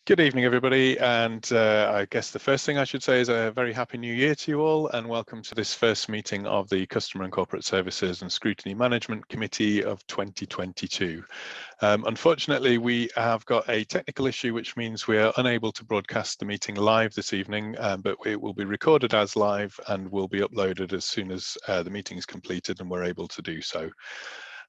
Good evening, everybody, and I guess the first thing I should say is a very happy new year to you all, and welcome to this first meeting of the Customer and Corporate Services and Scrutiny Management Committee of 2022. Unfortunately, we have got a technical issue, which means we are unable to broadcast the meeting live this evening, but it will be recorded as live and will be uploaded as soon as the meeting is completed and we're able to do so.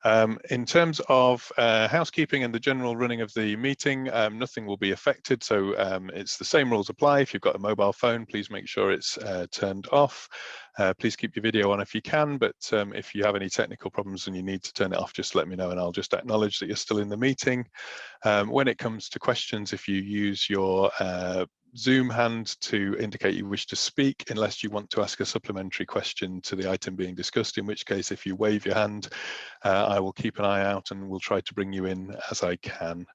In terms of housekeeping and the general running of the meeting, nothing will be affected, so it's the same rules apply. If you've got a mobile phone, please make sure it's turned off. Please keep your video on if you can, but if you have any technical problems and you need to turn it off, just let me know and I'll just acknowledge that you're still in the meeting. When it comes to questions, if you use your Zoom hand to indicate you wish to speak, unless you want to ask a supplementary question to the item being discussed, in which case if you wave your hand, I will keep an eye out and will try to bring you in as I can.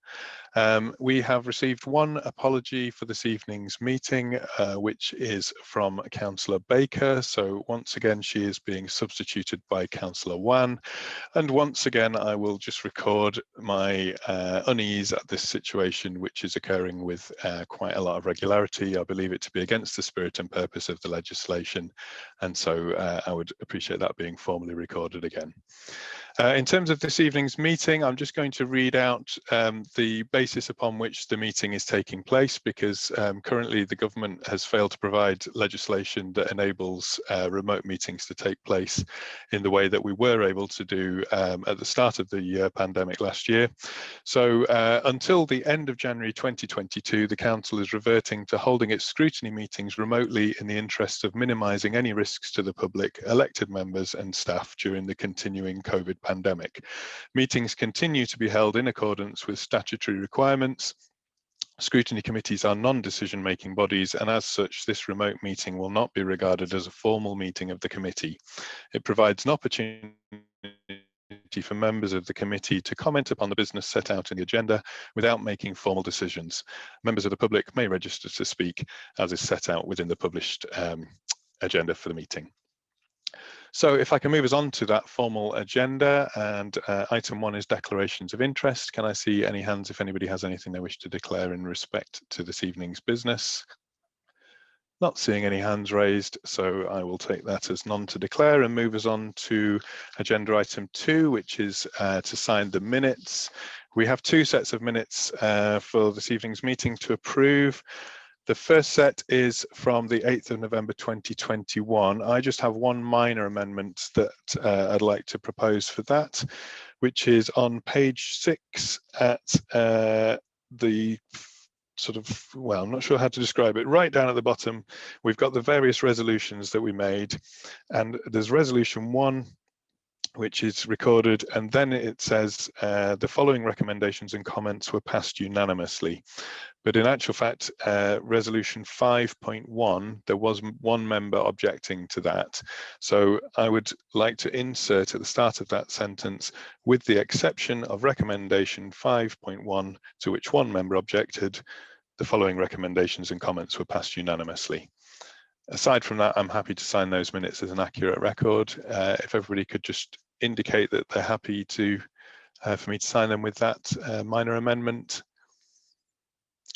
We have received one apology for this evening's meeting, which is from Councillor Baker. So once again, she is being substituted by Councillor Wan. And once again, I will just record my unease at this situation, which is occurring with quite a lot of regularity. I believe it to be against the spirit and purpose of the legislation. And so I would appreciate that being formally recorded again. In terms of this evening's meeting, I'm just going to read out the basis upon which the meeting is taking place, because currently the government has failed to provide legislation that enables remote meetings to take place in the way that we were able to do at the start of the pandemic last year. So until the end of January 2022, the Council is reverting to holding its scrutiny meetings remotely in the interest of minimising any risks to the public, elected members and staff during the continuing COVID pandemic. Meetings continue to be held in accordance with statutory requirements. Scrutiny committees are non-decision making bodies, and as such, this remote meeting will not be regarded as a formal meeting of the committee. It provides an opportunity for members of the committee to comment upon the business set out in the agenda without making formal decisions. Members of the public may register to speak as is set out within the published agenda for the meeting. So if I can move us on to that formal agenda, and item 1 is declarations of interest. Can I see any hands if anybody has anything they wish to declare in respect to this evening's business? Not seeing any hands raised, so I will take that as none to declare and move us on to agenda item 2, which is to sign the minutes. We have 2 sets of minutes for this evening's meeting to approve. The first set is from the 8th of November 2021. I just have one minor amendment that I'd like to propose for that, which is on page 6 at the sort of, well, I'm not sure how to describe it. Right down at the bottom, we've got the various resolutions that we made, and there's resolution 1, which is recorded, and then it says the following recommendations and comments were passed unanimously. But in actual fact, resolution 5.1, there was one member objecting to that. So I would like to insert at the start of that sentence, with the exception of recommendation 5.1, to which one member objected, the following recommendations and comments were passed unanimously. Aside from that, I'm happy to sign those minutes as an accurate record. If everybody could just indicate that they're happy to for me to sign them with that minor amendment.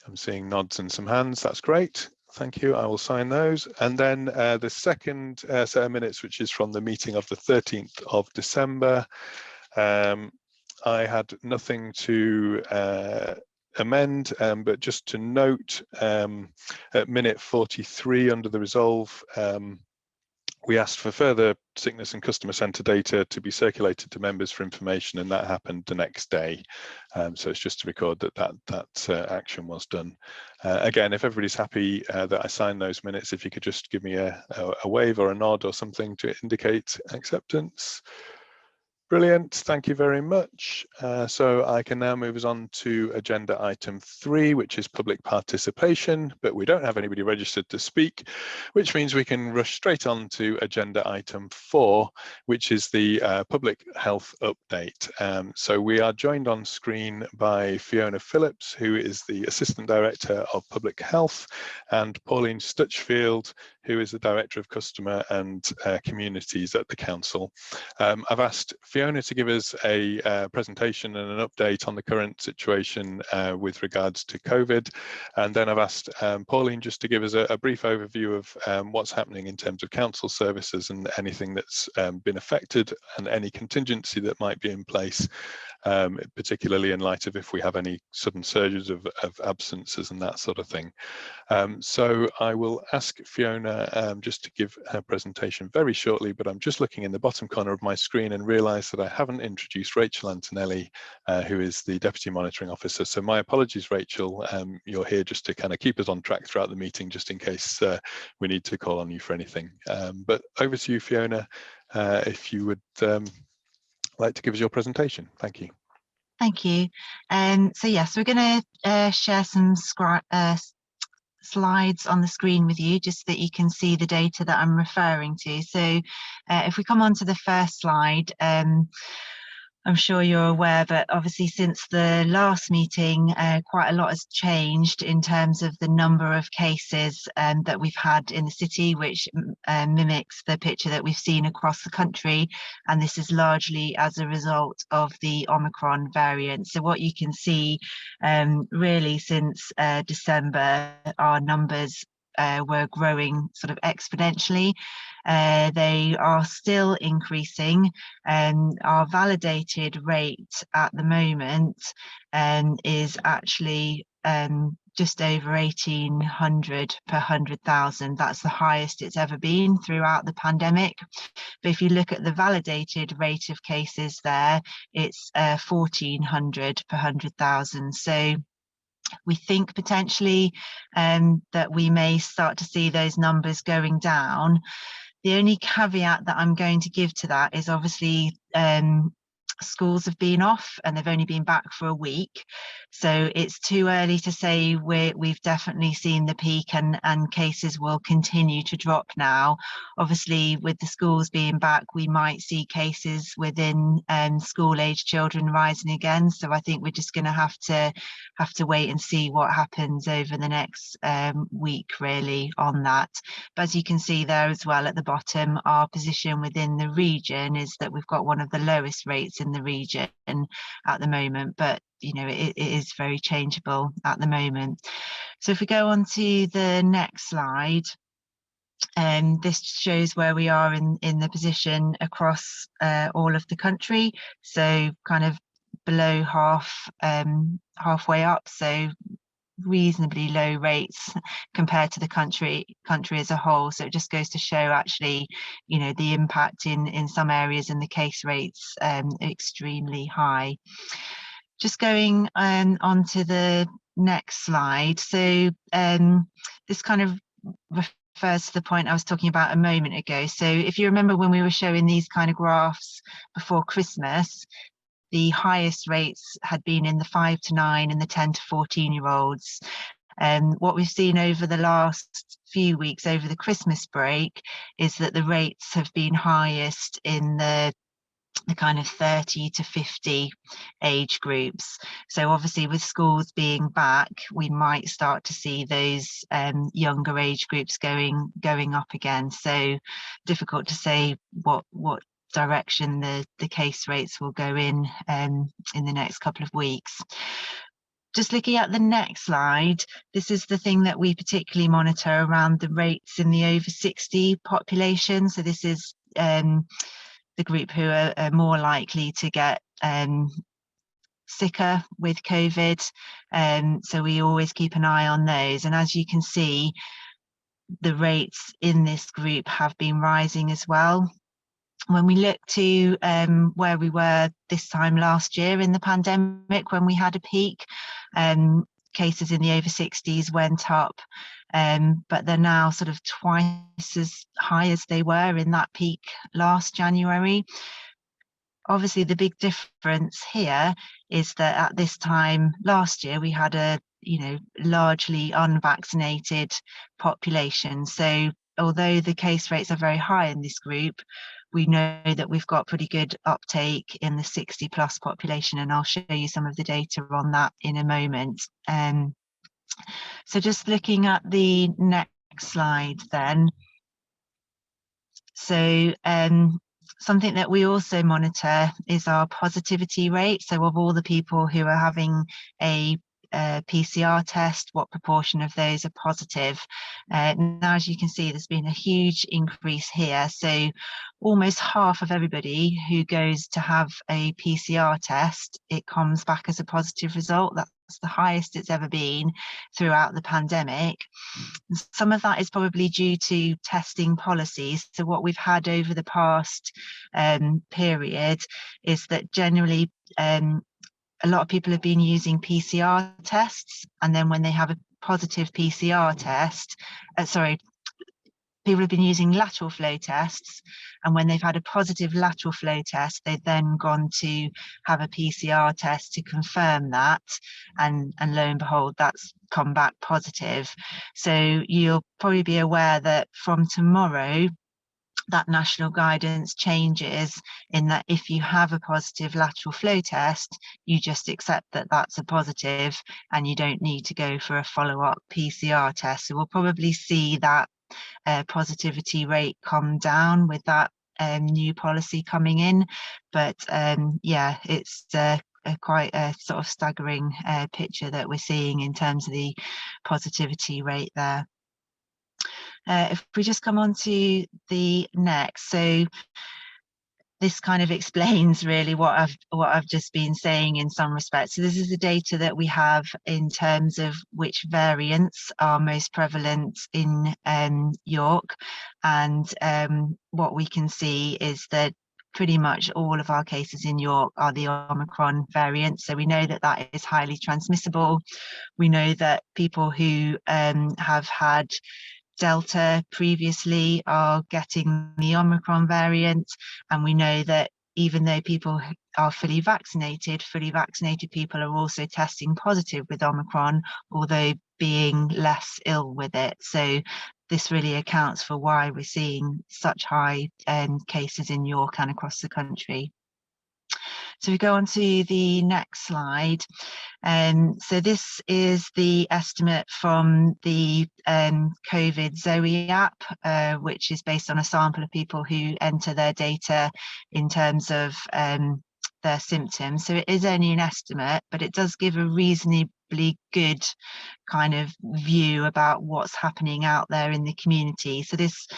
I'm seeing nods and some hands. That's great. Thank you. I will sign those. And then the second set of minutes, which is from the meeting of the 13th of December. I had nothing to amend, but just to note at minute 43 under the resolve, we asked for further sickness and customer centre data to be circulated to members for information, and that happened the next day. So it's just to record that action was done. Again, if everybody's happy that I sign those minutes, if you could just give me a wave or a nod or something to indicate acceptance. Brilliant, thank you very much. So I can now move us on to agenda item 3, which is public participation, but we don't have anybody registered to speak, which means we can rush straight on to agenda item 4, which is the public health update. So we are joined on screen by Fiona Phillips, who is the Assistant Director of Public Health, and Pauline Stutchfield, who is the Director of Customer and Communities at the Council. I've asked Fiona to give us a presentation and an update on the current situation with regards to COVID. And then I've asked Pauline just to give us a brief overview of what's happening in terms of council services and anything that's been affected and any contingency that might be in place, particularly in light of if we have any sudden surges of absences and that sort of thing. So I will ask Fiona just to give her presentation very shortly, but I'm just looking in the bottom corner of my screen and realise that I haven't introduced Rachel Antonelli, who is the Deputy Monitoring Officer. So my apologies, Rachel. You're here just to kind of keep us on track throughout the meeting, just in case we need to call on you for anything. But over to you, Fiona, if you would like to give us your presentation. Thank you. Thank you. So yes, we're going to share some slides on the screen with you, just so that you can see the data that I'm referring to. So if we come on to the first slide, I'm sure you're aware, but obviously since the last meeting, quite a lot has changed in terms of the number of cases that we've had in the city, which mimics the picture that we've seen across the country. And this is largely as a result of the Omicron variant. So what you can see really since December, our numbers were growing sort of exponentially. They are still increasing, and our validated rate at the moment is actually just over 1,800 per 100,000. That's the highest it's ever been throughout the pandemic. But if you look at the validated rate of cases there, it's 1,400 per 100,000. So we think potentially that we may start to see those numbers going down. The only caveat that I'm going to give to that is obviously schools have been off and they've only been back for a week. So it's too early to say we've definitely seen the peak and cases will continue to drop now. Obviously, with the schools being back, we might see cases within school-age children rising again. So I think we're just going to have to wait and see what happens over the next week, really, on that. But as you can see there as well at the bottom, our position within the region is that we've got one of the lowest rates in the region at the moment, but you know, it is very changeable at the moment. So if we go on to the next slide, this shows where we are in the position across all of the country. So kind of below halfway up, so reasonably low rates compared to the country as a whole. So it just goes to show actually, you know, the impact in some areas and the case rates extremely high. Just going on to the next slide. So this kind of refers to the point I was talking about a moment ago. So if you remember when we were showing these kind of graphs before Christmas, the highest rates had been in the 5 to 9 and the 10 to 14-year-olds. What we've seen over the last few weeks over the Christmas break is that the rates have been highest in the kind of 30 to 50 age groups. So obviously with schools being back, we might start to see those younger age groups going up again. So difficult to say what direction the case rates will go in the next couple of weeks. Just looking at the next slide, this is the thing that we particularly monitor around the rates in the over 60 population. So this is the group who are more likely to get sicker with COVID. So we always keep an eye on those. And as you can see, the rates in this group have been rising as well. When we look to where we were this time last year in the pandemic, when we had a peak, cases in the over 60s went up, but they're now sort of twice as high as they were in that peak last January. Obviously, the big difference here is that at this time last year, we had a largely unvaccinated population. So although the case rates are very high in this group, we know that we've got pretty good uptake in the 60 plus population, and I'll show you some of the data on that in a moment. So just looking at the next slide then. So Something that we also monitor is our positivity rate. So of all the people who are having a PCR test, what proportion of those are positive? Now, as you can see, there's been a huge increase here. So almost half of everybody who goes to have a PCR test, it comes back as a positive result. That's the highest it's ever been throughout the pandemic. Some of that is probably due to testing policies. So what we've had over the past period is that generally a lot of people have been using PCR tests, and then when they have a positive PCR test, people have been using lateral flow tests, and when they've had a positive lateral flow test, they've then gone to have a PCR test to confirm that, and lo and behold, that's come back positive. So you'll probably be aware that from tomorrow, that national guidance changes, in that if you have a positive lateral flow test, you just accept that that's a positive and you don't need to go for a follow-up PCR test. So we'll probably see that positivity rate come down with that new policy coming in. But yeah, it's quite a sort of staggering picture that we're seeing in terms of the positivity rate there. If we just come on to the next, so this kind of explains really what I've just been saying in some respects. So this is the data that we have in terms of which variants are most prevalent in York, and what we can see is that pretty much all of our cases in York are the Omicron variant. So we know that that is highly transmissible. We know that people who have had Delta previously are getting the Omicron variant, and we know that even though people are fully vaccinated people are also testing positive with Omicron, although being less ill with it. So this really accounts for why we're seeing such high cases in York and across the country. So we go on to the next slide. So this is the estimate from the COVID Zoe app, which is based on a sample of people who enter their data in terms of their symptoms. So it is only an estimate, but it does give a reasonably good kind of view about what's happening out there in the community. So this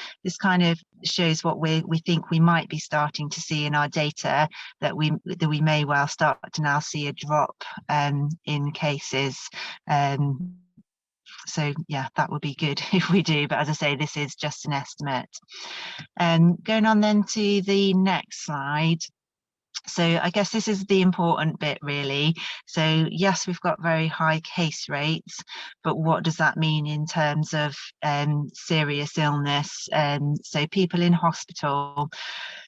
kind of shows what we think we might be starting to see in our data, that we may well start to now see a drop in cases. So yeah, that would be good if we do, but as I say, this is just an estimate. Going on then to the next slide. So I guess this is the important bit really. So yes, we've got very high case rates, but what does that mean in terms of serious illness? So people in hospital.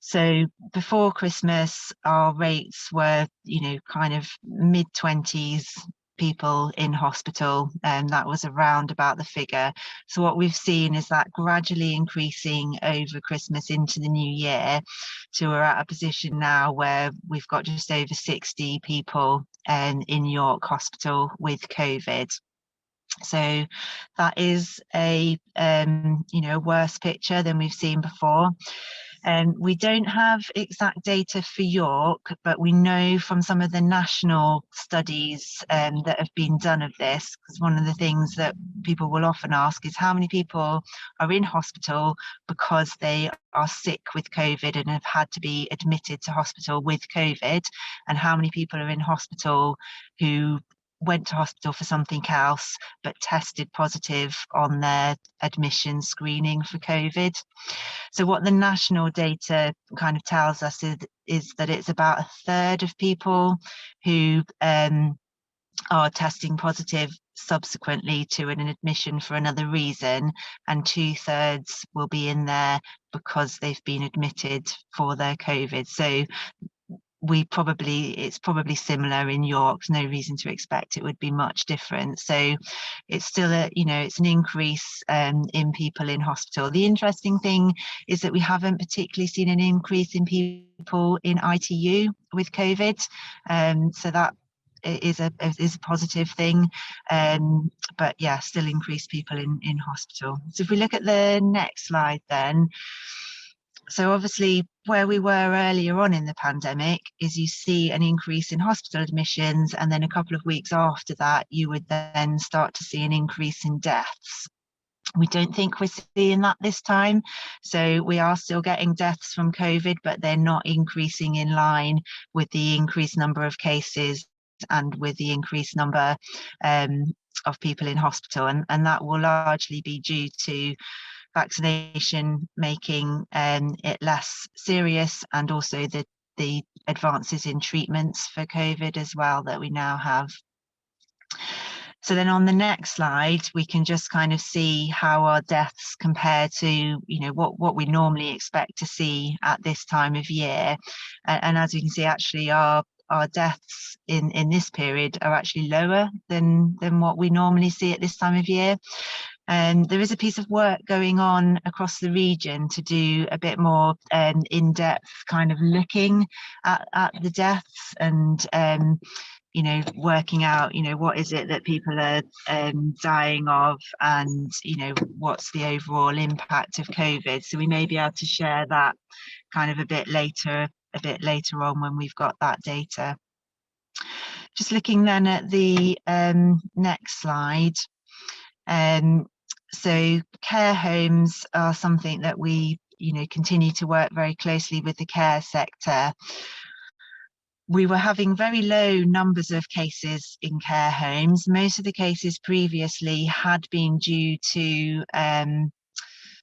So before Christmas, our rates were, kind of mid-20s people in hospital, and that was around about the figure. So what we've seen is that gradually increasing over Christmas into the new year, to we're at a position now where we've got just over 60 people in York Hospital with COVID. So that is a worse picture than we've seen before. We don't have exact data for York, but we know from some of the national studies that have been done of this, because one of the things that people will often ask is how many people are in hospital because they are sick with COVID and have had to be admitted to hospital with COVID, and how many people are in hospital who went to hospital for something else but tested positive on their admission screening for COVID. So what the national data kind of tells us is that it's about a third of people who are testing positive subsequently to an admission for another reason, and 2/3 will be in there because they've been admitted for their COVID. So it's probably similar in York. There's no reason to expect it would be much different. So it's still it's an increase in people in hospital. The interesting thing is that we haven't particularly seen an increase in people in ITU with COVID. So that is a positive thing. But yeah, still increased people in hospital. So if we look at the next slide then. So obviously where we were earlier on in the pandemic is you see an increase in hospital admissions, and then a couple of weeks after that you would then start to see an increase in deaths. We don't think we're seeing that this time. So we are still getting deaths from COVID, but they're not increasing in line with the increased number of cases and with the increased number of people in hospital. And that will largely be due to vaccination making it less serious, and also the advances in treatments for COVID as well that we now have. So then on the next slide, we can just kind of see how our deaths compare to, you know, what we normally expect to see at this time of year. And as you can see, actually our deaths in this period are actually lower than what we normally see at this time of year. And there is a piece of work going on across the region to do a bit more in-depth kind of looking at the deaths, and you know, working out, you know, what is it that people are dying of, and you know, what's the overall impact of COVID. So we may be able to share that kind of a bit later on when we've got that data. Just looking then at the next slide. So care homes are something that we, you know, continue to work very closely with the care sector. We were having very low numbers of cases in care homes. Most of the cases previously had been due to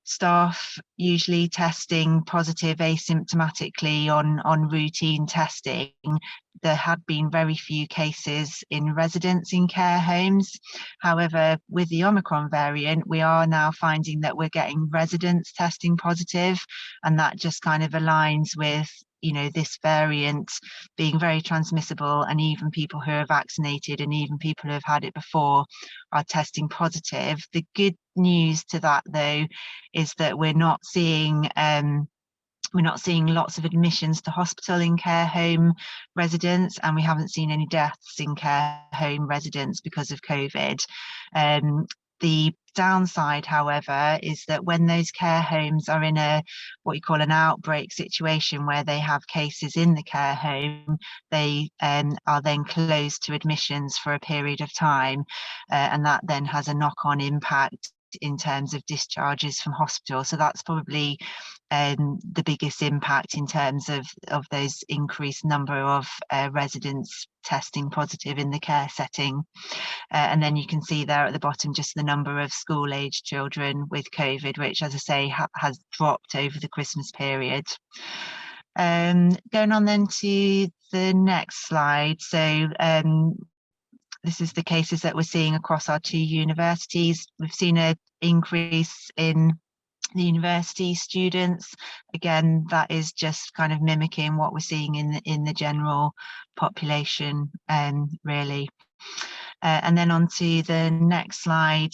staff usually testing positive asymptomatically on routine testing. There had been very few cases in residents in care homes. However, with the Omicron variant, we are now finding that we're getting residents testing positive, and that just kind of aligns with, you know, this variant being very transmissible, and even people who are vaccinated and even people who have had it before are testing positive. The good news to that, though, is that we're not seeing lots of admissions to hospital in care home residents, and we haven't seen any deaths in care home residents because of COVID. The downside, however, is that when those care homes are in a what you call an outbreak situation, where they have cases in the care home, they are then closed to admissions for a period of time, and that then has a knock-on impact in terms of discharges from hospital. So that's probably the biggest impact in terms of those increased number of residents testing positive in the care setting. And then you can see there at the bottom just the number of school-aged children with COVID, which, as I say, has dropped over the Christmas period. Going on then to the next slide. So this is the cases that we're seeing across our two universities. We've seen an increase in the university students. Again, that is just kind of mimicking what we're seeing in the general population, really. And then on to the next slide.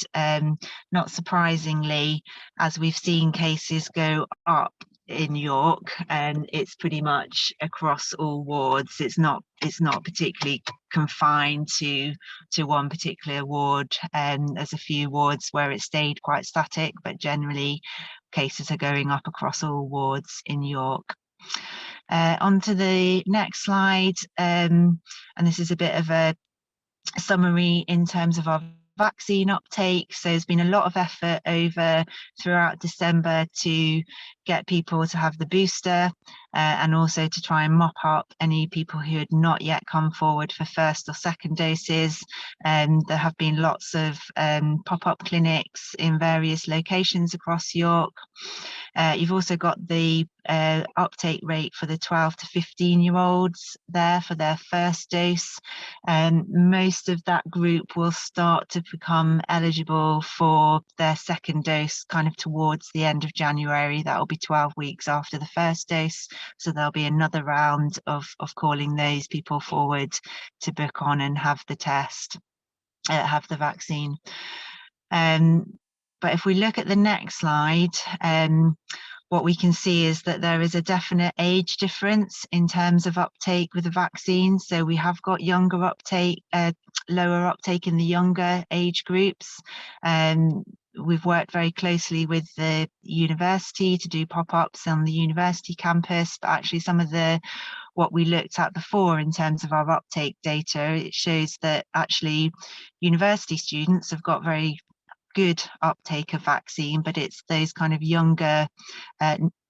Not surprisingly, as we've seen cases go up in York, and it's pretty much across all wards. It's not particularly confined to one particular ward. There's a few wards where it stayed quite static, but generally cases are going up across all wards in York. On to the next slide, and this is a bit of a summary in terms of our vaccine uptake. So there's been a lot of effort throughout December to get people to have the booster, and also to try and mop up any people who had not yet come forward for first or second doses. There have been lots of pop-up clinics in various locations across York. You've also got the uptake rate for the 12 to 15-year-olds there for their first dose. Most of that group will start to become eligible for their second dose kind of towards the end of January. That will be 12 weeks after the first dose. So there'll be another round of calling those people forward to book on and have the test, have the vaccine. But if we look at the next slide, what we can see is that there is a definite age difference in terms of uptake with the vaccine. So we have got younger uptake, lower uptake in the younger age groups. We've worked very closely with the university to do pop-ups on the university campus, but actually some of what we looked at before in terms of our uptake data, it shows that actually university students have got very good uptake of vaccine, but it's those kind of younger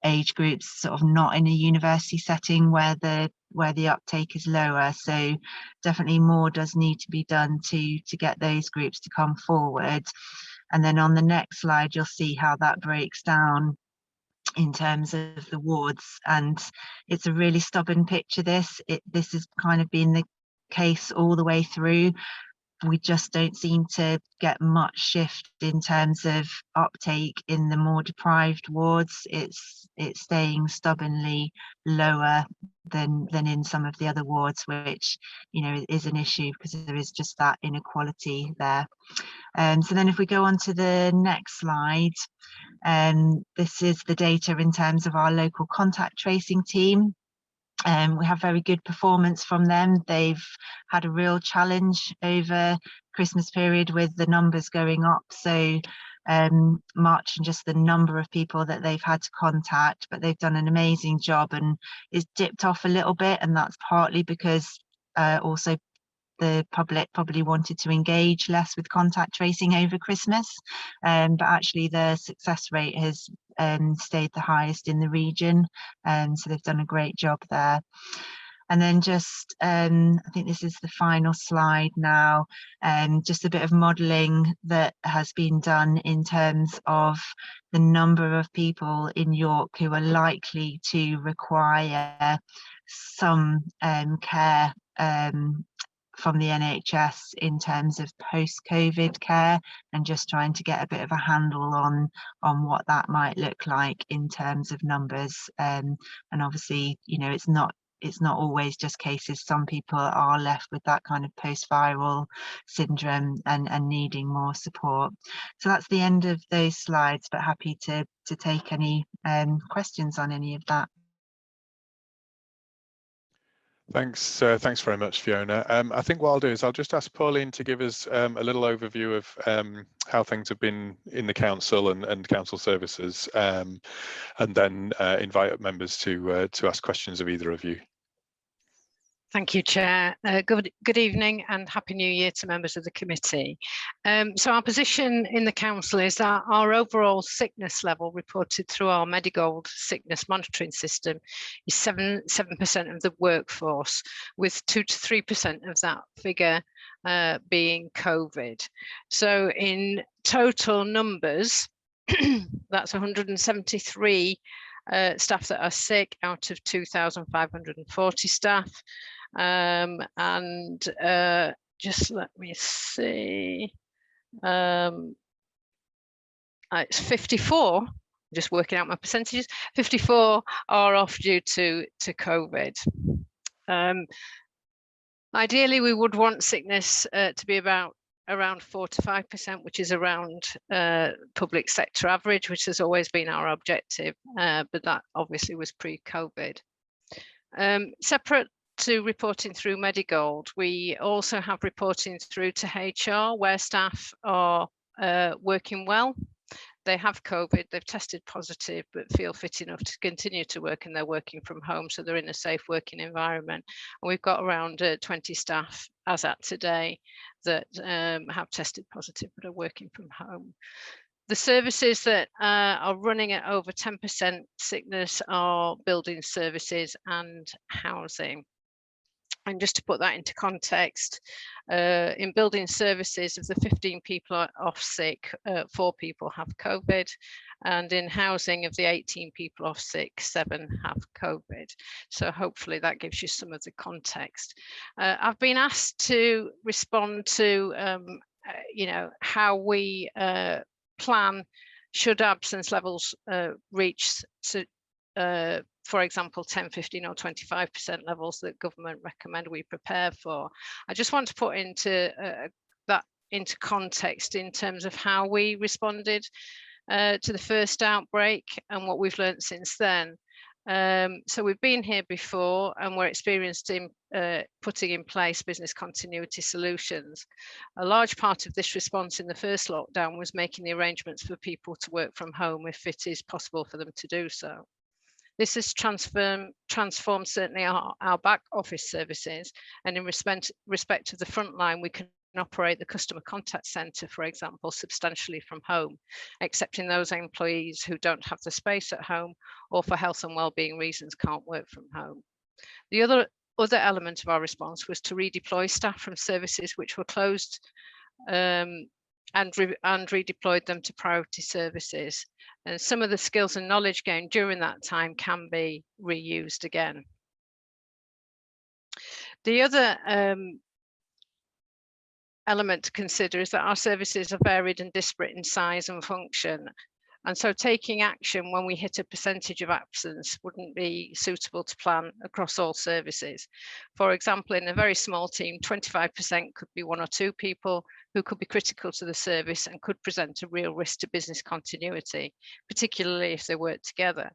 age groups, sort of not in a university setting, where the uptake is lower. So definitely more does need to be done to get those groups to come forward. And then on the next slide, you'll see how that breaks down in terms of the wards, and it's a really stubborn picture. This has kind of been the case all the way through. We just don't seem to get much shift in terms of uptake in the more deprived wards. It's staying stubbornly lower than in some of the other wards, which, you know, is an issue because there is just that inequality there. So then if we go on to the next slide, this is the data in terms of our local contact tracing team. We have very good performance from them. They've had a real challenge over Christmas period with the numbers going up. So March and just the number of people that they've had to contact, but they've done an amazing job, and it's dipped off a little bit. And that's partly because also the public probably wanted to engage less with contact tracing over Christmas, but actually the success rate has stayed the highest in the region, so they've done a great job there. And then just I think this is the final slide now, just a bit of modelling that has been done in terms of the number of people in York who are likely to require some care from the NHS in terms of post-COVID care, and just trying to get a bit of a handle on what that might look like in terms of numbers. And obviously, you know, it's not always just cases. Some people are left with that kind of post-viral syndrome and needing more support. So that's the end of those slides, but happy to take any questions on any of that. Thanks very much, Fiona. I think what I'll do is I'll just ask Pauline to give us a little overview of how things have been in the council and council services, and then invite members to ask questions of either of you. Thank you, Chair. Good evening and Happy New Year to members of the committee. So our position in the council is that our overall sickness level reported through our Medigold sickness monitoring system is 7% of the workforce, with 2 to 3% of that figure being COVID. So in total numbers, that's 173 staff that are sick out of 2,540 staff. And just let me see, it's 54, just working out my percentages, 54 are off due to COVID. Ideally, we would want sickness to be around 4 to 5%, which is around public sector average, which has always been our objective, but that obviously was pre-COVID. Separate to reporting through Medigold, we also have reporting through to HR, where staff are working well. They have COVID, they've tested positive, but feel fit enough to continue to work, and they're working from home, so they're in a safe working environment. And we've got around 20 staff as at today that have tested positive but are working from home. The services that are running at over 10% sickness are building services and housing. And just to put that into context, in building services, of the 15 people off sick, 4 people have COVID, and in housing, of the 18 people off sick, 7 have COVID. So hopefully that gives you some of the context. I've been asked to respond to, you know, how we plan should absence levels reach for example, 10, 15 or 25% levels that government recommend we prepare for. I just want to put into that into context in terms of how we responded. to the first outbreak and what we've learned since then. So we've been here before and we're experienced in putting in place business continuity solutions. A large part of this response in the first lockdown was making the arrangements for people to work from home if it is possible for them to do so. This has transformed certainly our back office services, and in respect of the front line, we can operate the customer contact centre, for example, substantially from home, excepting those employees who don't have the space at home or for health and wellbeing reasons can't work from home. The other element of our response was to redeploy staff from services which were closed and redeployed them to priority services. And some of the skills and knowledge gained during that time can be reused again. The other element to consider is that our services are varied and disparate in size and function. And so taking action when we hit a percentage of absence wouldn't be suitable to plan across all services. For example, in a very small team, 25% could be 1 or 2 people who could be critical to the service and could present a real risk to business continuity, particularly if they work together.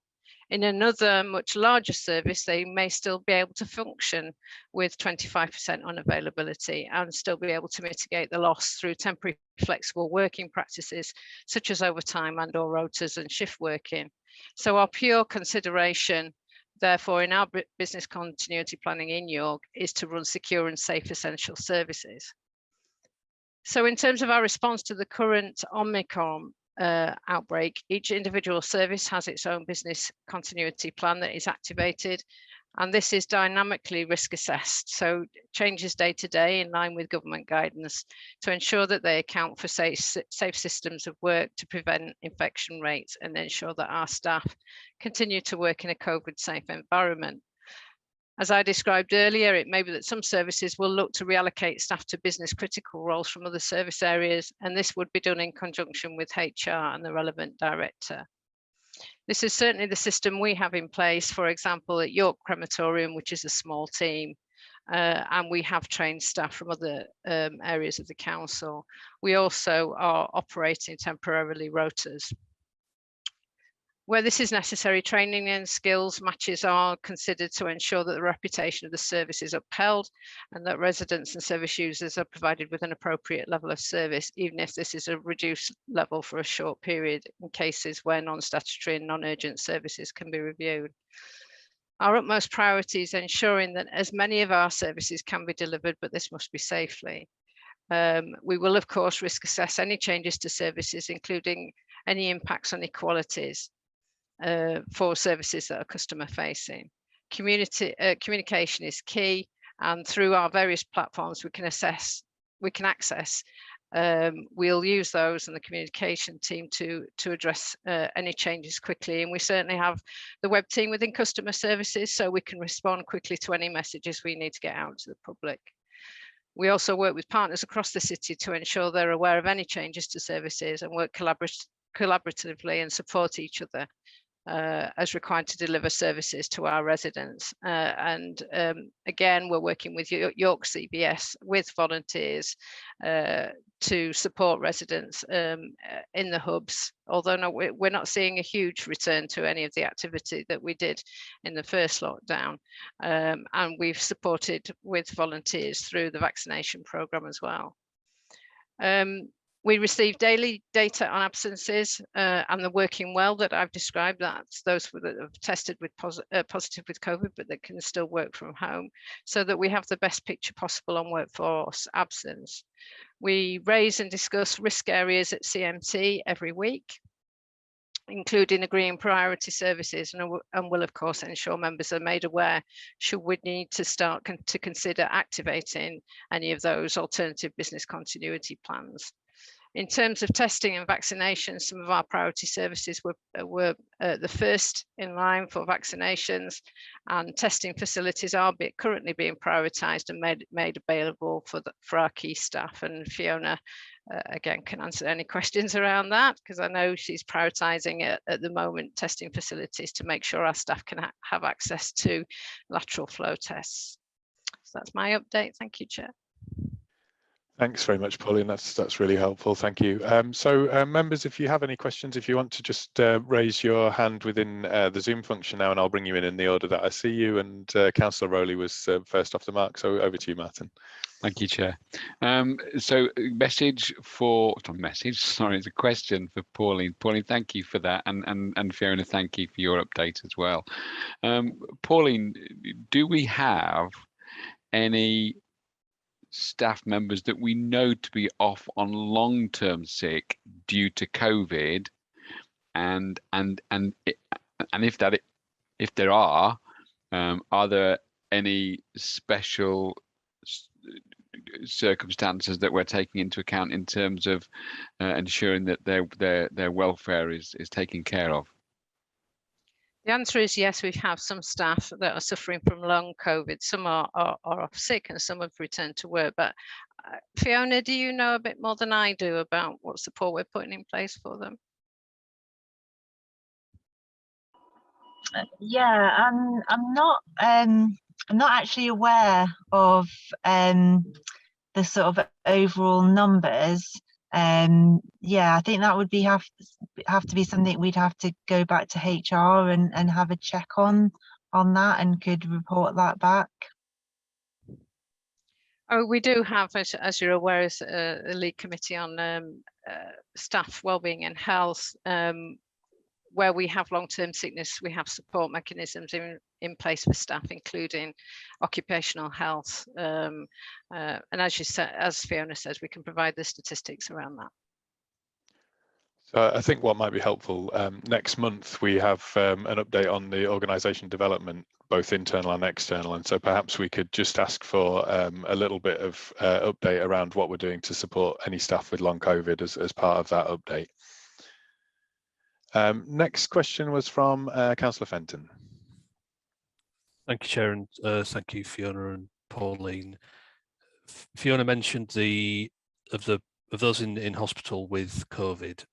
In another much larger service, they may still be able to function with 25% unavailability and still be able to mitigate the loss through temporary flexible working practices, such as overtime and or rotas and shift working. So our pure consideration, therefore, in our business continuity planning in York is to run secure and safe essential services. So in terms of our response to the current Omicron outbreak, each individual service has its own business continuity plan that is activated, and this is dynamically risk assessed, so changes day to day in line with government guidance to ensure that they account for safe systems of work to prevent infection rates and ensure that our staff continue to work in a COVID safe environment. As I described earlier, it may be that some services will look to reallocate staff to business critical roles from other service areas, and this would be done in conjunction with HR and the relevant director. This is certainly the system we have in place, for example, at York Crematorium, which is a small team, and we have trained staff from other areas of the council. We also are operating temporarily rotas. Where this is necessary, training and skills matches are considered to ensure that the reputation of the service is upheld and that residents and service users are provided with an appropriate level of service, even if this is a reduced level for a short period in cases where non-statutory and non-urgent services can be reviewed. Our utmost priority is ensuring that as many of our services can be delivered, but this must be safely. We will, of course, risk assess any changes to services, including any impacts on equalities. For services that are customer facing. Communication is key, and through our various platforms we can access, we'll use those and the communication team to address any changes quickly. And we certainly have the web team within customer services, so we can respond quickly to any messages we need to get out to the public. We also work with partners across the city to ensure they're aware of any changes to services and work collaboratively and support each other as required to deliver services to our residents. Again, we're working with York CBS with volunteers to support residents in the hubs, although we're not seeing a huge return to any of the activity that we did in the first lockdown. And we've supported with volunteers through the vaccination programme as well. We receive daily data on absences and the working well that I've described. That's those that have tested with positive with COVID, but that can still work from home, so that we have the best picture possible on workforce absence. We raise and discuss risk areas at CMT every week, including agreeing priority services, and will of course ensure members are made aware should we need to start to consider activating any of those alternative business continuity plans. In terms of testing and vaccination, some of our priority services were the first in line for vaccinations, and testing facilities are currently being prioritised and made available for our key staff. And Fiona, again, can answer any questions around that, because I know she's prioritising at the moment testing facilities to make sure our staff can have access to lateral flow tests. So that's my update. Thank you, Chair. Thanks very much, Pauline. That's really helpful. Thank you. So members, if you have any questions, if you want to just raise your hand within the Zoom function now, and I'll bring you in the order that I see you. And Councillor Rowley was first off the mark. So over to you, Martin. Thank you, Chair. So sorry, it's a question for Pauline. Pauline, thank you for that. And Fiona, thank you for your update as well. Pauline, do we have any staff members that we know to be off on long-term sick due to COVID, and if there are there any special circumstances that we're taking into account in terms of ensuring that their welfare is taken care of? The answer is yes, we have some staff that are suffering from long COVID. Some are off sick and some have returned to work. But Fiona, do you know a bit more than I do about what support we're putting in place for them? Yeah, I'm not actually aware of the sort of overall numbers. Yeah, I think that would have to be something we'd have to go back to HR and have a check on that, and could report that back. Oh, we do have, as you're aware, as a lead committee on staff wellbeing and health. Where we have long-term sickness, we have support mechanisms in place for staff, including occupational health. And as Fiona says, we can provide the statistics around that. So I think what might be helpful, next month we have an update on the organisation development, both internal and external. And so perhaps we could just ask for a little bit of update around what we're doing to support any staff with long COVID as part of that update. Next question was from Councillor Fenton. Thank you, Chair, and thank you, Fiona and Pauline. Fiona mentioned of those in hospital with COVID,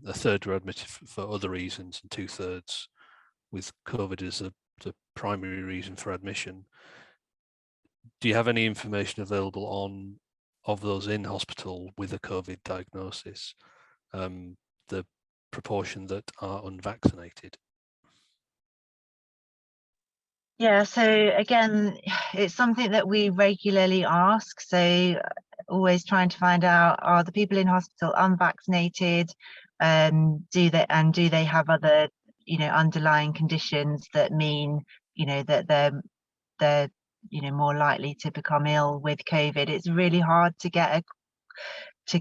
a third were admitted for other reasons, and 2/3 with COVID as the primary reason for admission. Do you have any information available of those in hospital with a COVID diagnosis, the proportion that are unvaccinated? Yeah, so again, it's something that we regularly ask. So always trying to find out, are the people in hospital unvaccinated? Do they have other, underlying conditions that mean, that they're more likely to become ill with COVID? It's really hard to get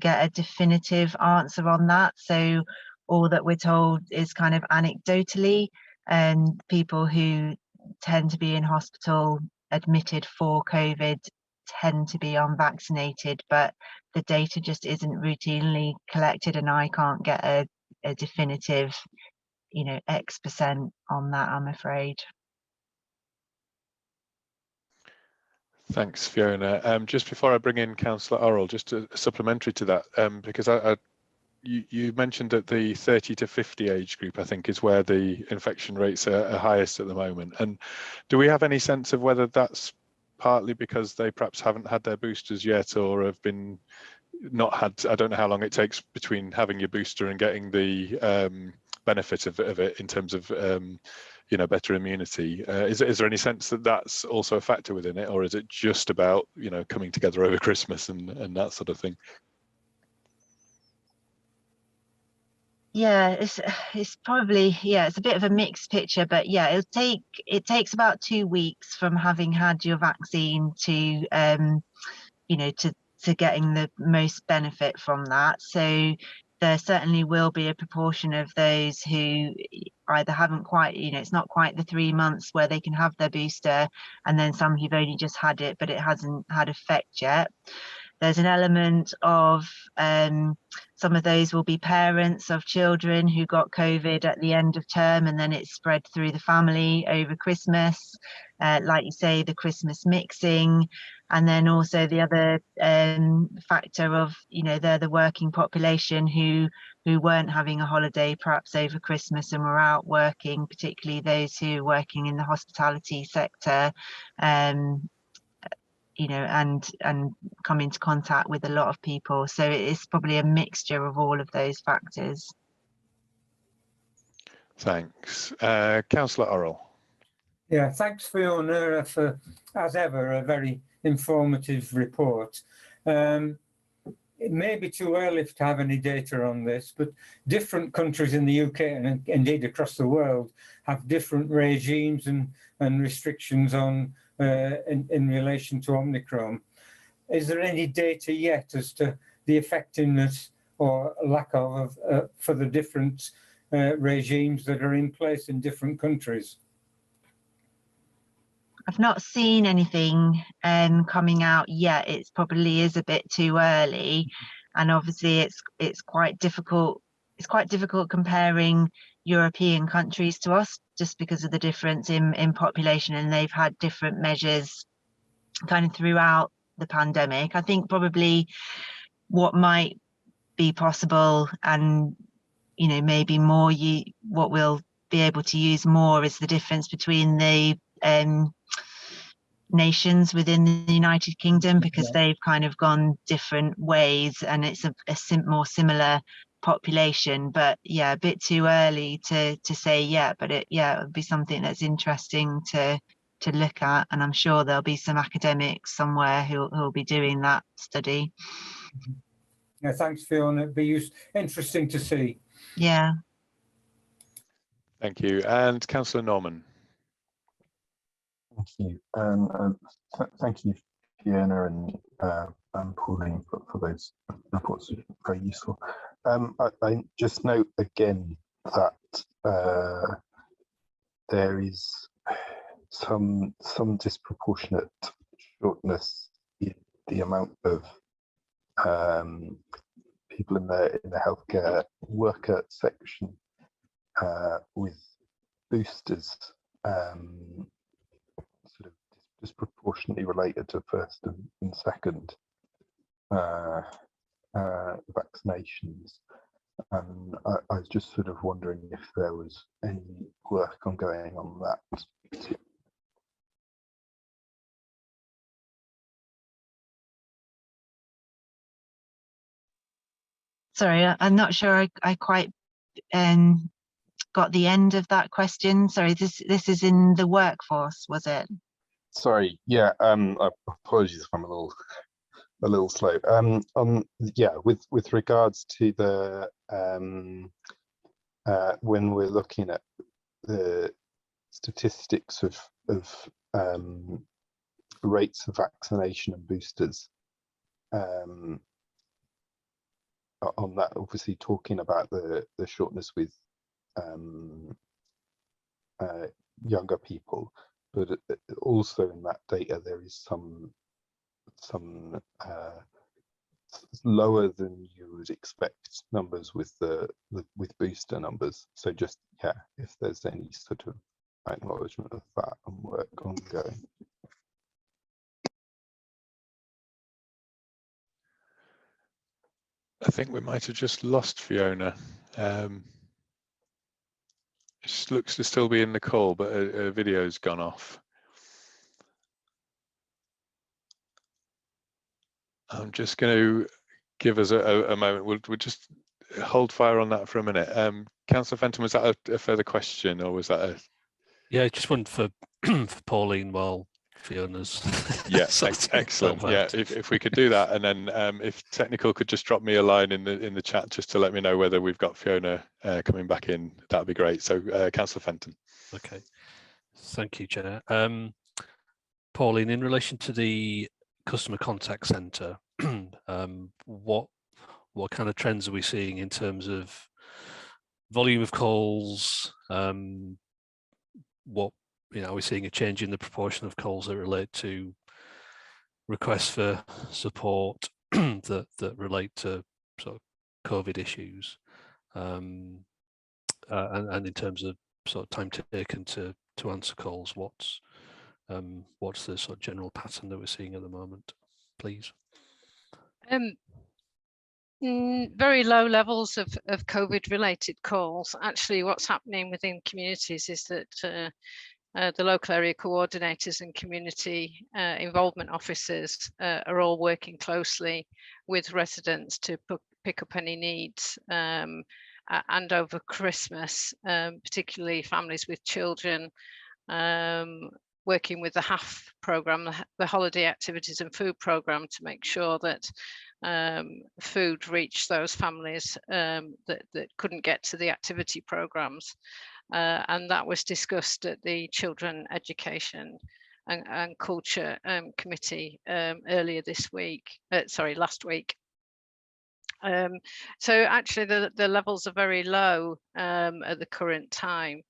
a definitive answer on that. So all that we're told is kind of anecdotally, and people who tend to be in hospital admitted for COVID tend to be unvaccinated, but the data just isn't routinely collected, and I can't get a definitive, X% on that, I'm afraid. Thanks, Fiona. Just before I bring in Councillor Orrell, just a supplementary to that, because you mentioned that the 30 to 50 age group, I think, is where the infection rates are highest at the moment. And do we have any sense of whether that's partly because they perhaps haven't had their boosters yet, or have been not had? I don't know how long it takes between having your booster and getting the benefit of it in terms of better immunity. Is there any sense that that's also a factor within it, or is it just about coming together over Christmas and that sort of thing? Yeah, it's probably, it's a bit of a mixed picture, but yeah, it takes about 2 weeks from having had your vaccine to to getting the most benefit from that. So there certainly will be a proportion of those who either haven't quite, it's not quite the 3 months where they can have their booster, and then some who've only just had it, but it hasn't had effect yet. There's an element of some of those will be parents of children who got COVID at the end of term, and then it's spread through the family over Christmas. Like you say, the Christmas mixing, and then also the other factor of, they're the working population who weren't having a holiday perhaps over Christmas and were out working, particularly those who are working in the hospitality sector. you know, and come into contact with a lot of people. So it's probably a mixture of all of those factors. Thanks. Councillor Orrell. Yeah, thanks Fiona for, as ever, a very informative report. It may be too early to have any data on this, but different countries in the UK and indeed across the world have different regimes and restrictions on in relation to Omicron. Is there any data yet as to the effectiveness or lack of for the different regimes that are in place in different countries? I've not seen anything coming out yet. It probably is a bit too early, and obviously it's quite difficult. It's quite difficult comparing European countries to us, just because of the difference in population, and they've had different measures kind of throughout the pandemic. I think probably what might be possible, and you know, maybe more what we'll be able to use more is the difference between the nations within the United Kingdom, because they've kind of gone different ways, and it's a more similar population. But yeah, a bit too early to say yet, but it would be something that's interesting to look at, and I'm sure there'll be some academics somewhere who'll be doing that study. Yeah, thanks Fiona, it'd be interesting to see. Yeah. Thank you. And Councillor Norman. Thank you. Thank you, Fiona and Pauline, for those reports. Very useful. I just note again that there is some disproportionate shortness in the amount of people in the healthcare worker section with boosters. Sort of disproportionately related to first and second vaccinations, and I was just sort of wondering if there was any work ongoing on that. Sorry, I'm not sure I quite got the end of that question. Sorry, this is in the workforce, was it? Sorry, yeah. Apologies if I'm a little slow. With regards to the when we're looking at the statistics of rates of vaccination and boosters, on that, obviously talking about the shortness with younger people, but also in that data there is some lower than you would expect numbers with with booster numbers. So just if there's any sort of acknowledgement of that and work ongoing. I think we might have just lost Fiona. She looks to still be in the call, but her video's gone off. I'm just going to give us a moment. We'll just hold fire on that for a minute. Councillor Fenton, was that a further question, or was that a? Yeah, just one for for Pauline while Fiona's. Yeah, excellent. Yeah, if we could do that, and then if technical could just drop me a line in the chat just to let me know whether we've got Fiona coming back in, that'd be great. So, Councillor Fenton. Okay, thank you, Chair. Pauline, in relation to the customer contact centre, what kind of trends are we seeing in terms of volume of calls? What, are we seeing a change in the proportion of calls that relate to requests for support that relate to sort of COVID issues, and in terms of sort of time taken to answer calls, what's the sort of general pattern that we're seeing at the moment, please? Very low levels of COVID related calls. Actually, what's happening within communities is that The local area coordinators and community involvement officers are all working closely with residents to pick up any needs. And over Christmas, particularly families with children, working with the HAF programme, the Holiday Activities and Food Programme, to make sure that food reached those families that couldn't get to the activity programmes. And that was discussed at the Children Education and Culture Committee earlier this week, last week. So actually the levels are very low at the current time.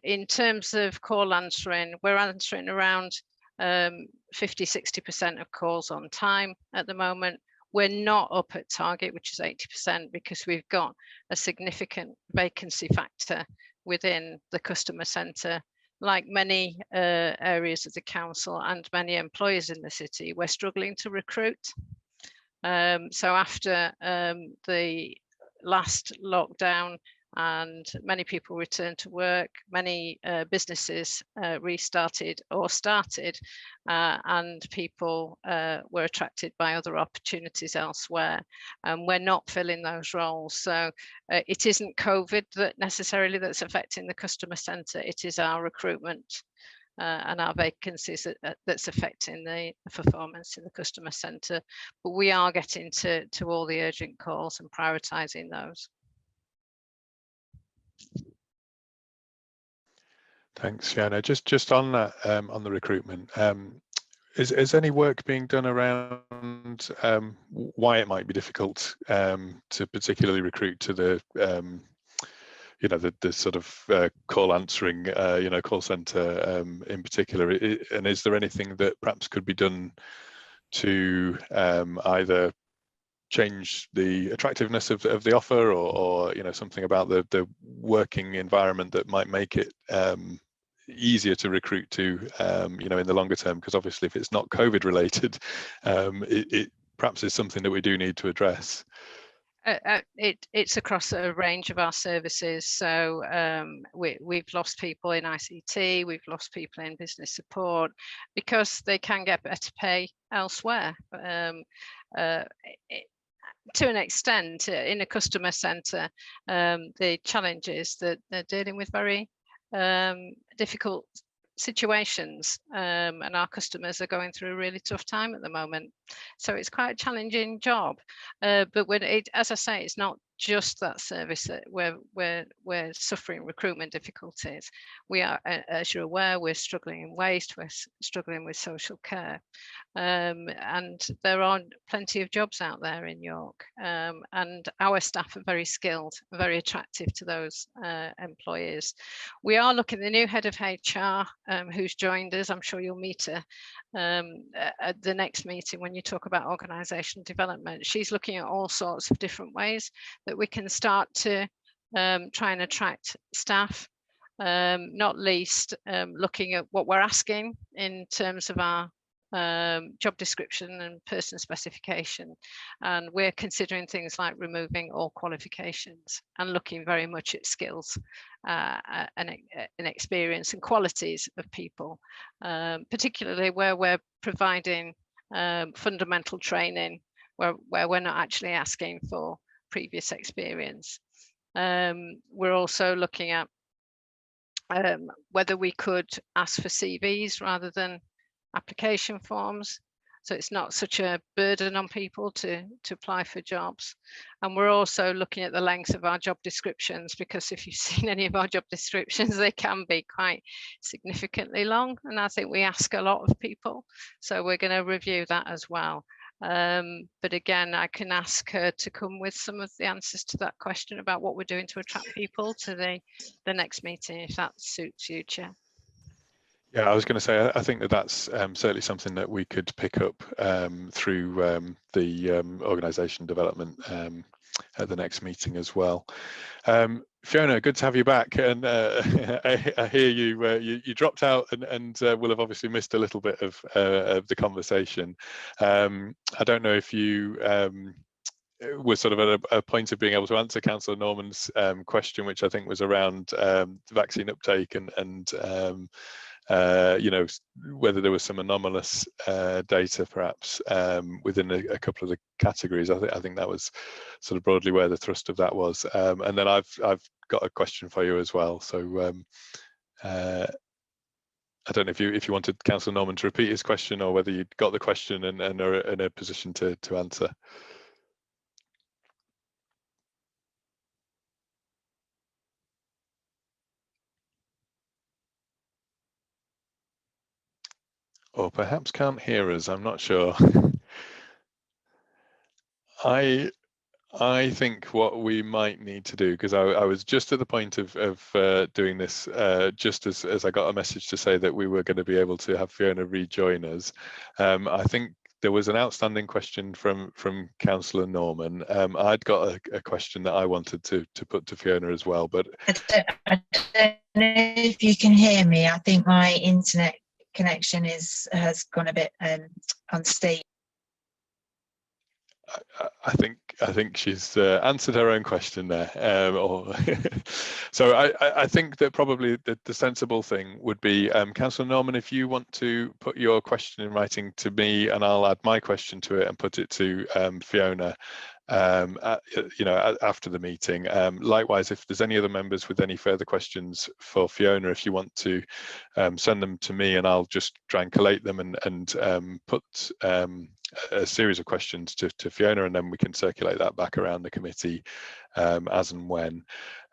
In terms of call answering, we're answering around 50–60% of calls on time at the moment. We're not up at target, which is 80%, because we've got a significant vacancy factor within the customer centre. Like many areas of the council and many employers in the city, we're struggling to recruit. So after the last lockdown and many people returned to work, many businesses restarted or started, and people were attracted by other opportunities elsewhere, and we're not filling those roles. So it isn't COVID that necessarily that's affecting the customer centre, it is our recruitment and our vacancies that's affecting the performance in the customer centre. But we are getting to all the urgent calls and prioritising those. Thanks, Fiona. Just on that, on the recruitment, is any work being done around why it might be difficult to particularly recruit to the you know, the sort of call answering, you know, call centre in particular? And is there anything that perhaps could be done to either change the attractiveness of the offer, or you know, something about the working environment that might make it easier to recruit to, you know, in the longer term? Because obviously if it's not COVID related, it perhaps is something that we do need to address. It's across a range of our services. So we've lost people in ICT, we've lost people in business support, because they can get better pay elsewhere. To an extent, in a customer centre, the challenge is that they're dealing with very difficult situations, and our customers are going through a really tough time at the moment. So it's quite a challenging job. But when as I say, it's not just that service that we're suffering recruitment difficulties. We are, as you're aware, we're struggling in waste, we're struggling with social care. And there are plenty of jobs out there in York, and our staff are very skilled, very attractive to those employers. We are looking at the new head of HR who's joined us. I'm sure you'll meet her at the next meeting when you talk about organisational development. She's looking at all sorts of different ways that we can start to try and attract staff, not least looking at what we're asking in terms of our job description and person specification, and we're considering things like removing all qualifications and looking very much at skills and experience and qualities of people, particularly where we're providing fundamental training, where we're not actually asking for previous experience. We're also looking at whether we could ask for CVs rather than application forms, so it's not such a burden on people to apply for jobs. And we're also looking at the length of our job descriptions, because if you've seen any of our job descriptions, they can be quite significantly long, and I think we ask a lot of people, so we're going to review that as well. But again, I can ask her to come with some of the answers to that question about what we're doing to attract people to the next meeting, if that suits you, Chair. Yeah, I was going to say, I think that's certainly something that we could pick up through the organisation development at the next meeting as well. Fiona, good to have you back, and I hear you dropped out and will have obviously missed a little bit of the conversation. I don't know if you we're sort of at a point of being able to answer Councillor Norman's question, which I think was around vaccine uptake and you know, whether there was some anomalous data perhaps within a couple of the categories. I think that was sort of broadly where the thrust of that was. And then I've got a question for you as well. So I don't know if you wanted Councillor Norman to repeat his question, or whether you got the question and are in a position to answer. Or perhaps can't hear us, I'm not sure. I think what we might need to do, because I was just at the point of doing this, just as I got a message to say that we were going to be able to have Fiona rejoin us. I think there was an outstanding question from Councillor Norman. I'd got a question that I wanted to put to Fiona as well, but I don't know if you can hear me. I think my internet connection has gone a bit unstable. I think she's answered her own question there. So I think that probably the sensible thing would be, Councillor Norman, if you want to put your question in writing to me, and I'll add my question to it and put it to Fiona, you know, after the meeting. Likewise, if there's any other members with any further questions for Fiona, if you want to send them to me, and I'll just try and collate them and put a series of questions to Fiona, and then we can circulate that back around the committee as and when.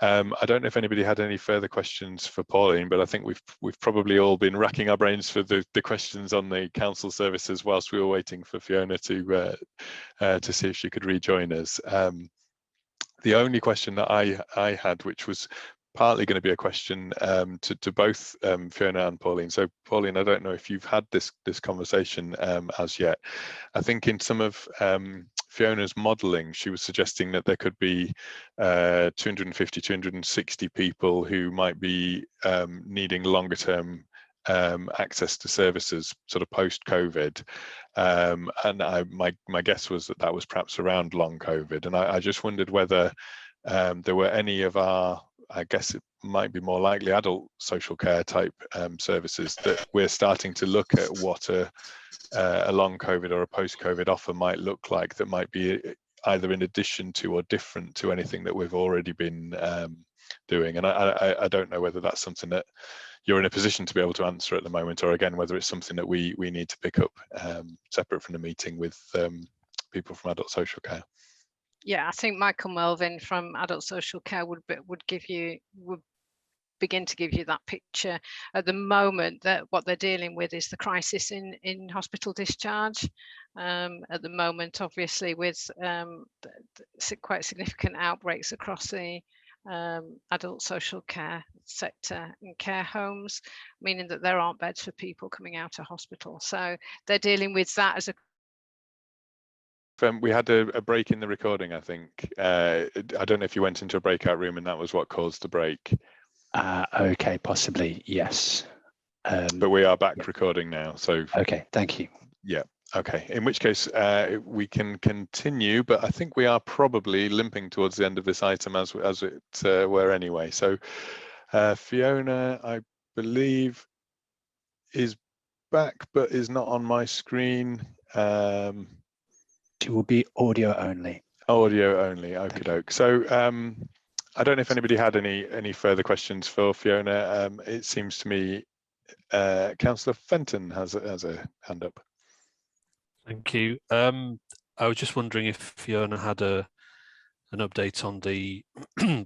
I don't know if anybody had any further questions for Pauline, but I think we've probably all been racking our brains for the questions on the council services whilst we were waiting for Fiona to see if she could rejoin us. The only question that I had, which was partly going to be a question to both Fiona and Pauline. So Pauline, I don't know if you've had this conversation as yet. I think in some of Fiona's modelling, she was suggesting that there could be 250, 260 people who might be needing longer term access to services sort of post-COVID. And my guess was that was perhaps around long COVID. And I just wondered whether there were any of our, I guess it might be more likely, adult social care type services that we're starting to look at what a long COVID or a post-COVID offer might look like, that might be either in addition to or different to anything that we've already been doing. And I don't know whether that's something that you're in a position to be able to answer at the moment, or again, whether it's something that we need to pick up separate from the meeting with people from adult social care. Yeah, I think Michael Melvin from Adult Social Care would begin to give you that picture. At the moment, that what they're dealing with is the crisis in hospital discharge. At the moment, obviously, with quite significant outbreaks across the adult social care sector and care homes, meaning that there aren't beds for people coming out of hospital. So they're dealing with that as a we had a break in the recording, I think. I don't know if you went into a breakout room and that was what caused the break. Okay, possibly, yes. But we are back recording now, so. Okay, thank you. Yeah, okay. In which case we can continue, but I think we are probably limping towards the end of this item as it were anyway. So Fiona, I believe, is back, but is not on my screen. It will be audio only. Audio only, okie doke. So I don't know if anybody had any further questions for Fiona. It seems to me Councillor Fenton has a hand up. Thank you. I was just wondering if Fiona had an update on the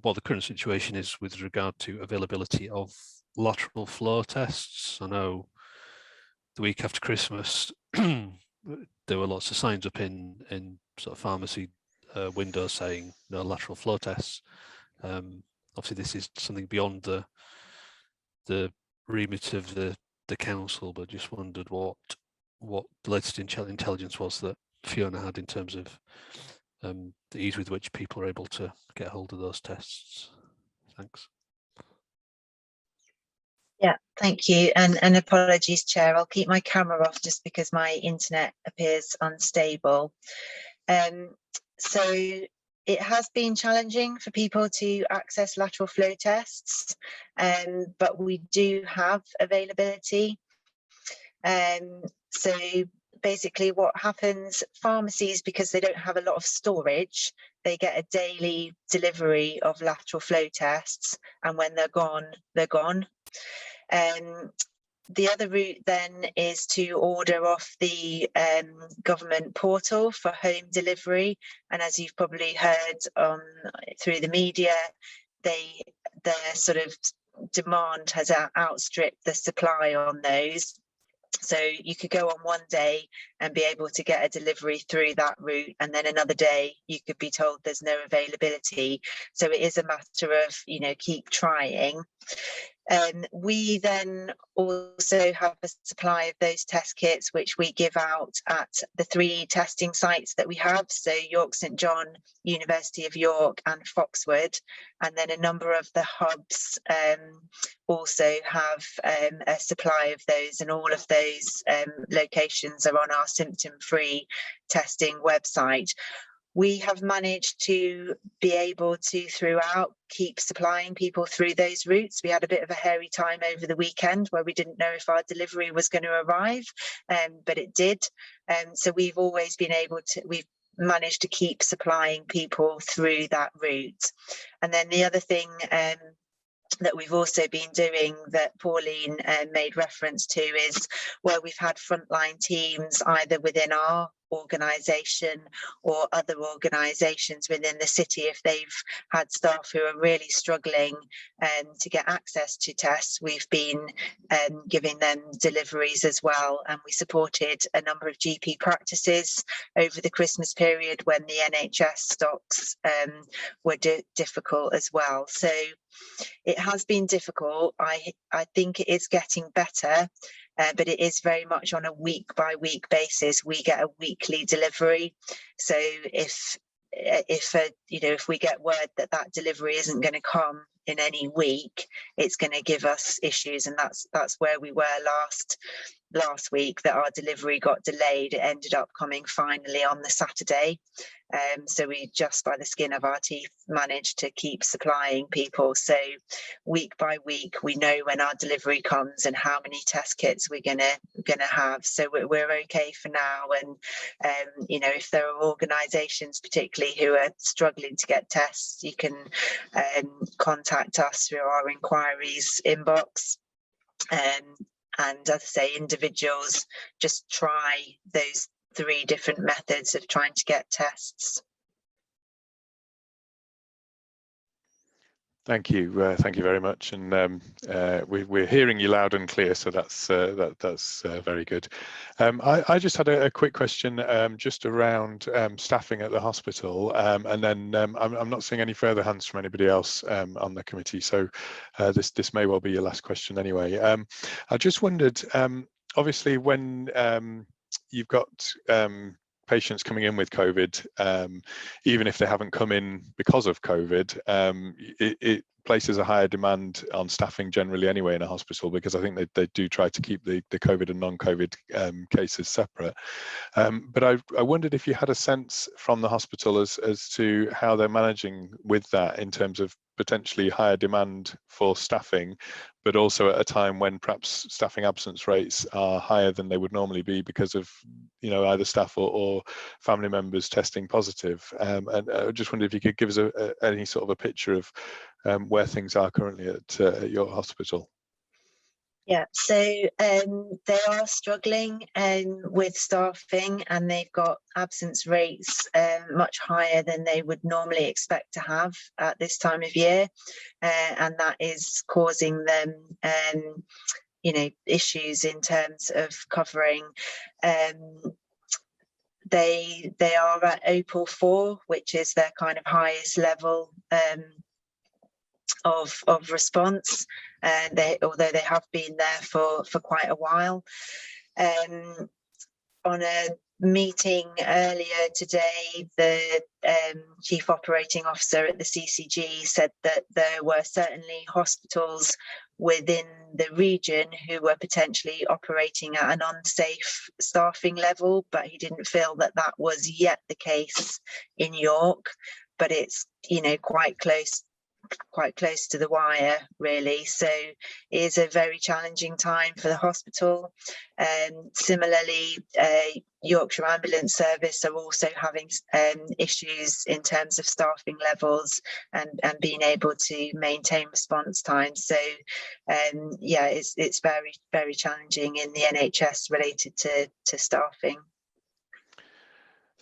what the current situation is with regard to availability of lateral flow tests. I know the week after Christmas there were lots of signs up in sort of pharmacy windows saying no lateral flow tests. Obviously this is something beyond the remit of the council, but just wondered what the latest intelligence was that Fiona had in terms of the ease with which people are able to get hold of those tests. Thanks. Yeah, thank you, and apologies, Chair. I'll keep my camera off just because my internet appears unstable. So it has been challenging for people to access lateral flow tests, but we do have availability. So basically what happens, pharmacies, because they don't have a lot of storage, they get a daily delivery of lateral flow tests, and when they're gone, they're gone. The other route then is to order off the government portal for home delivery, and as you've probably heard through the media, their sort of demand has outstripped the supply on those. So you could go on one day and be able to get a delivery through that route, and then another day you could be told there's no availability. So it is a matter of, you know, keep trying. We then also have a supply of those test kits, which we give out at the 3 testing sites that we have, so York St John, University of York and Foxwood, and then a number of the hubs also have a supply of those, and all of those locations are on our symptom-free testing website. We have managed to be able to, throughout, keep supplying people through those routes. We had a bit of a hairy time over the weekend where we didn't know if our delivery was going to arrive, but it did. So we've always been able to, we've managed to keep supplying people through that route. And then the other thing that we've also been doing that Pauline made reference to is where we've had frontline teams either within our organisation or other organisations within the city, if they've had staff who are really struggling to get access to tests, we've been giving them deliveries as well. And we supported a number of GP practices over the Christmas period when the NHS stocks were difficult as well. So it has been difficult. I think it is getting better, but it is very much on a week by week basis. We get a weekly delivery. So if we get word that that delivery isn't going to come in any week, it's going to give us issues, and that's where we were last week, that our delivery got delayed. It ended up coming finally on the Saturday. So we just by the skin of our teeth managed to keep supplying people. So week by week, we know when our delivery comes and how many test kits we're gonna have. So we're okay for now. And if there are organisations particularly who are struggling to get tests, you can contact us through our inquiries inbox. And as I say, individuals, just try those 3 different methods of trying to get tests. Thank you very much, and we're hearing you loud and clear, so that's very good. I just had a quick question just around staffing at the hospital, and then I'm not seeing any further hands from anybody else on the committee, so this may well be your last question anyway. I just wondered, obviously, when you've got patients coming in with COVID, even if they haven't come in because of COVID, it places a higher demand on staffing generally anyway in a hospital, because I think they do try to keep the COVID and non-COVID cases separate. But I wondered if you had a sense from the hospital as to how they're managing with that in terms of potentially higher demand for staffing, but also at a time when perhaps staffing absence rates are higher than they would normally be because of either staff or family members testing positive. And I just wondered if you could give us any sort of a picture of where things are currently at your hospital. Yeah, so they are struggling with staffing, and they've got absence rates much higher than they would normally expect to have at this time of year, and that is causing them issues in terms of covering. They are at Opal 4, which is their kind of highest level of response, although they have been there for quite a while. On a meeting earlier today, the Chief Operating Officer at the CCG said that there were certainly hospitals within the region who were potentially operating at an unsafe staffing level, but he didn't feel that that was yet the case in York. But it's, you know, quite close to the wire, really. So it is a very challenging time for the hospital. Similarly, Yorkshire Ambulance Service are also having issues in terms of staffing levels and being able to maintain response times. So yeah, it's very, very challenging in the NHS related to staffing.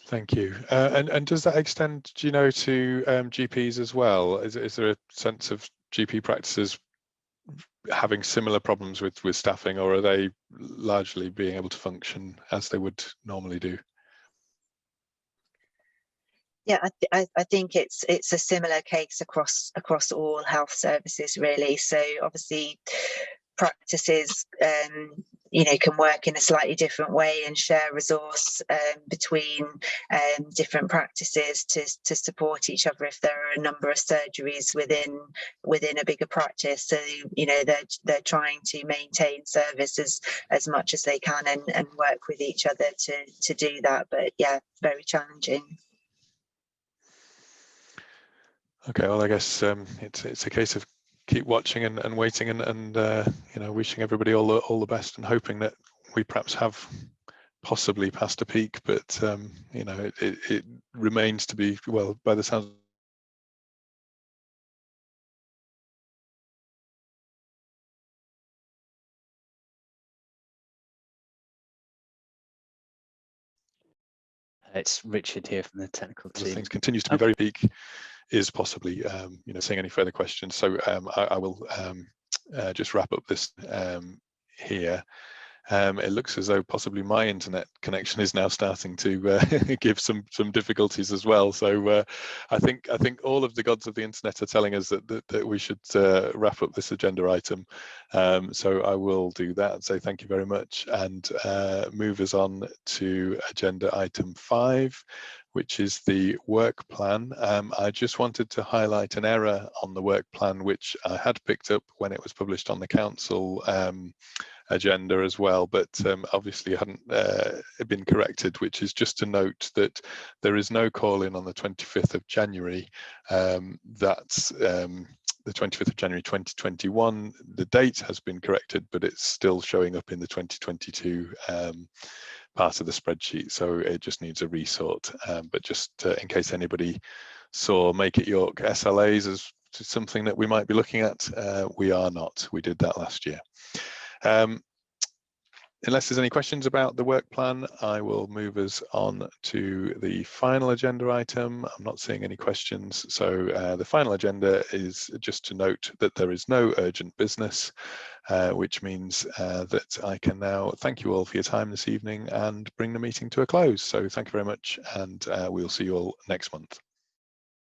Thank you. And does that extend, do you know, to GPs as well? Is there a sense of GP practices having similar problems with staffing, or are they largely being able to function as they would normally do? Yeah, I think it's a similar case across all health services, really. So obviously practices you know, can work in a slightly different way and share resource between different practices to support each other if there are a number of surgeries within a bigger practice. So, you know, they're trying to maintain service as much as they can and work with each other to do that. But yeah, very challenging. Okay, well, I guess it's a case of keep watching and waiting and you know, wishing everybody all the best and hoping that we perhaps have possibly passed a peak, but you know, it remains to be, well, by the sounds. It's Richard here from the technical team. Things continues to be very peak is possibly you know, seeing any further questions. So I will just wrap up this here. It looks as though possibly my internet connection is now starting to give some difficulties as well. So I think all of the gods of the internet are telling us that we should wrap up this agenda item. So I will do that and say thank you very much and move us on to agenda item 5, which is the work plan. I just wanted to highlight an error on the work plan, which I had picked up when it was published on the council agenda as well, but obviously hadn't been corrected, which is just to note that there is no call in on the 25th of January. That's the 25th of January 2021. The date has been corrected, but it's still showing up in the 2022 part of the spreadsheet, so it just needs a resort. But just in case anybody saw Make It York SLAs as something that we might be looking at, we are not. We did that last year. Unless there's any questions about the work plan, I will move us on to the final agenda item. I'm not seeing any questions. So the final agenda is just to note that there is no urgent business, which means that I can now thank you all for your time this evening and bring the meeting to a close. So thank you very much, and we'll see you all next month.